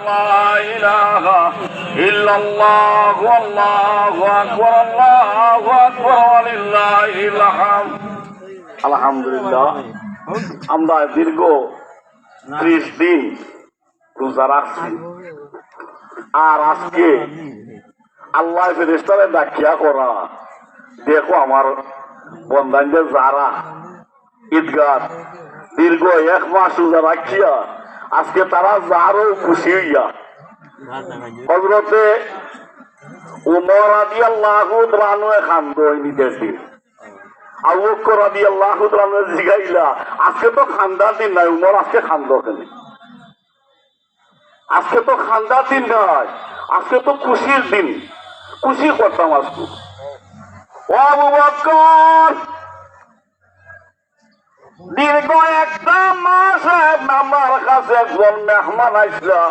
لا إله إلا الله والله أكبر ولله الحمد আলহামদুলিল্লাহ আমরা দীর্ঘ 30 দিন রোজা রাখছি আর আজকে আল্লাহ ফেরেশতারে ডাকিয়া করা দেখো আমার বন্দানদের যারা ঈদগাহ দীর্ঘ 1 মাস রোজা রাখিয়া আজকে তারা যারও খুশি হইয়া হযরতে উমর রাদিয়াল্লাহু তাআলা আনহু খান্দ নিতেছি আবু বকর রাদিয়াল্লাহু তাআলা জিগাইলা আজকে তো খান্দার দিন নাই উমর আজকে খান্দ কেন আজকে তো খান্দার দিন নয় আজকে তো খুশির দিন খুশি করতাম আজকে ও আবু বকর দীর্ঘ 1 মাস আমার কাছে একজন মেহমান আসলা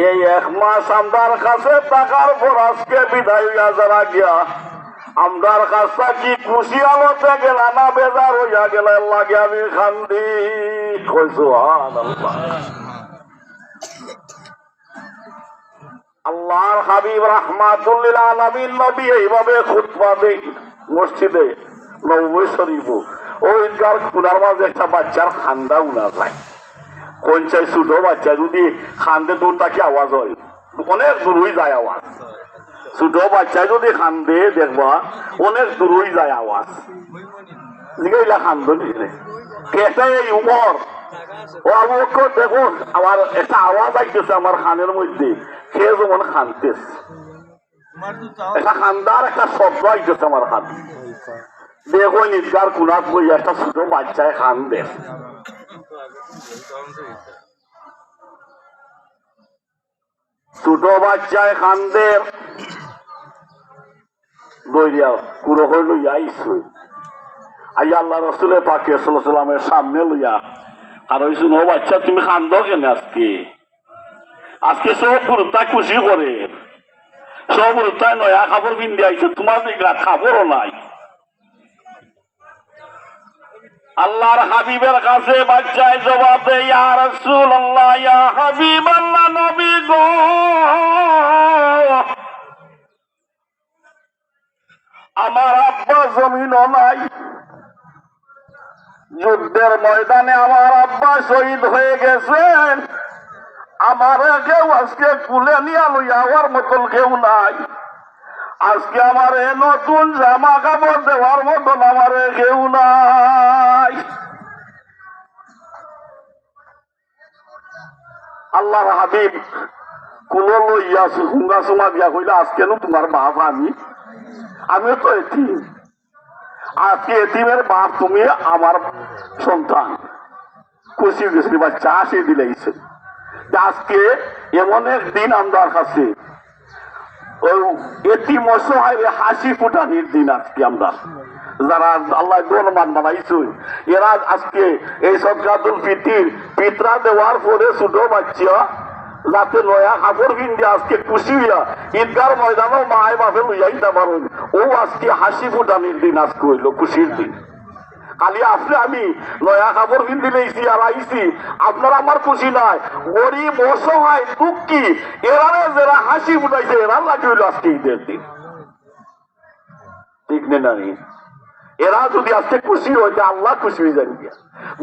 এই 1 মাস আমার কাছে থাকার পর আজকে বিদায় হইয়া যারা গিয়া আমার কাছে কি খুশি আলোতে গেল না বেজার হইয়া গেল লাগে আমি খান্দি সুবহানাল্লাহ আল্লাহর হাবিব রাহমাতুল লিল আলামিন নবী এইভাবে খুতবা দেন মসজিদে নববী শরীফ ওই ঈদগাহ খুলার মাঝে একটা বাচ্চার খান্দা উনা যায় কোন চাই ছোট বাচ্চা যদি খান্দে দূর তাকে আওয়াজ হয় অনেক দূরই যায় আওয়াজ ছোট বাচ্চা যদি খান্দে দেখবা অনেক দূরই যায় আওয়াজ জিগাইলা খান্দ নিলে কেটে এই উমর ও আবু বকর দেখুন আমার একটা আওয়াজ আইতেছে আমার খানের মধ্যে সে যেমন খানতেছে একটা খান্দার একটা শব্দ আইতেছে আমার খান দেখো ঈদগাহ কুনাত বই একটা ছোট বাচ্চায় খান দেয় ছোট বাচ্চায় খান্দে দইয়া কুড়ো হয়ে লইয়া আইসই আই আল্লাহ রসুলের পাকে সাল্লাল্লাহু আলাইহি ওয়াসাল্লামের সামনে লইয়া আর ওই শুনো বাচ্চা তুমি খান্দ কেন আজকে আজকে সব পুরোটাই খুশি করে সব পুরোটাই নয়া খাবার বিন্দি আইছে তোমার খাবারও নাই আল্লাহর হাবিবের কাছে বাচ্চায় জবাব দেয় ইয়া রাসূলুল্লাহ ইয়া হাবিবাল্লাহ নবী গো আমার আব্বা জমিনও নাই যুদ্ধের ময়দানে আমার আব্বা শহীদ হয়ে গেছেন আমার কেউ আজকে কুলে নিয়ে লইয়া আমার মতন কেউ নাই আজকে আমার নতুন জামা কাপড় দেওয়ার মতন আমার কেউ নাই আল্লাহর হাবিব কুলো লইয়া হুঙ্গা সুমা দিয়া কইলা আজকে তোমার বাপ আমিও তো এতিম আজকে এতিমের বাপ তুমি আমার সন্তান খুশি গেছি বা চা সে দিলেছে আজকে এমন একদিন আমার কাছে এতিম অসহায় হাসি ফুটানির দিন আজকে আমরা যারা আল্লাহ গণমান বানাইছে এরা আজকে এই সদকাতুল ফিতির পিতরা দেওয়ার পরে ছোট বাচ্চা যাতে নয়া কাপড় কিনতে আজকে খুশি হইয়া ঈদগাহ ময়দানও মায় বাপে লইয়াইতে পারেন ও আজকে হাসি ফুটানির দিন আজকে হইল খুশির দিন খালি আপনি আমি নয়া কাপড় কিনতে লেছি আর আইছি আপনার আমার খুশি নাই গরিব অসহায় দুঃখী এরা যারা হাসি ফুটাইছে এরা লাগে হইল আজকে ঈদের দিন ঠিক নেই এরা যদি আজকে খুশি হইতে আল্লাহ খুশি হয়ে যান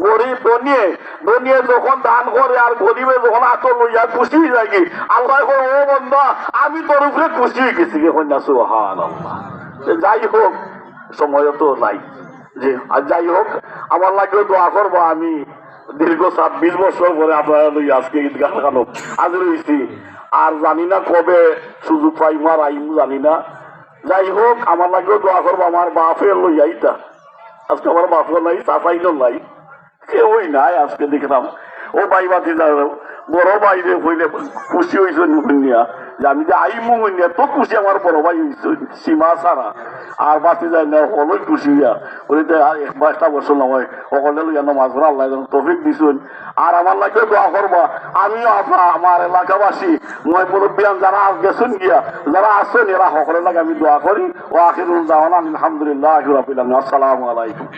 গরিব দনিয়ে যখন দান করে আর গরিবে যখন আতর লইয়া খুশি হয়ে যায় কি আল্লাহ ও বন্ধা আমি তোর উপরে খুশি হয়ে গেছি কন্যা সুবহানাল্লাহ যাই হোক সময় তো নাই যে আর যাই হোক আমার লাগেও দোয়া করবো আমি দীর্ঘ 26 বছর পরে আপনারা লইয়া আজকে ঈদগাহ খানো আজ রয়েছি আর জানি না কবে সুযোগ পাইম আর আইম জানি না যাই হোক আমার লাগেও দোয়া করবো আমার বাপের লইয়াইতা আজকে আমার বাপও নাই চাচাইও নাই কেউই নাই আজকে দেখলাম ও ভাই বাতি বড় ভাইরে হইলে খুশি হয়েছে নিয়া যে আমি যে আইমু নিয়া তো খুশি আমার বড় ভাই হয়েছে সীমা ছাড়া আর বাতি যায় না হলোই খুশি হইয়া ওইতে 1-2 বছর নয় সকলে লইয়া নামাজ পড়া আল্লাহ তৌফিক দিছুন আর আমার লাগে দোয়া করবা আমিও আমার এলাকাবাসী মই মুরব্বিয়ান যারা গেছুন গিয়া যারা আসুন এরা সকলে লাগে আমি দোয়া করি ও আখিরুল দাওয়ানা আলহামদুলিল্লাহি রাব্বিল আলামিন আসসালামু আলাইকুম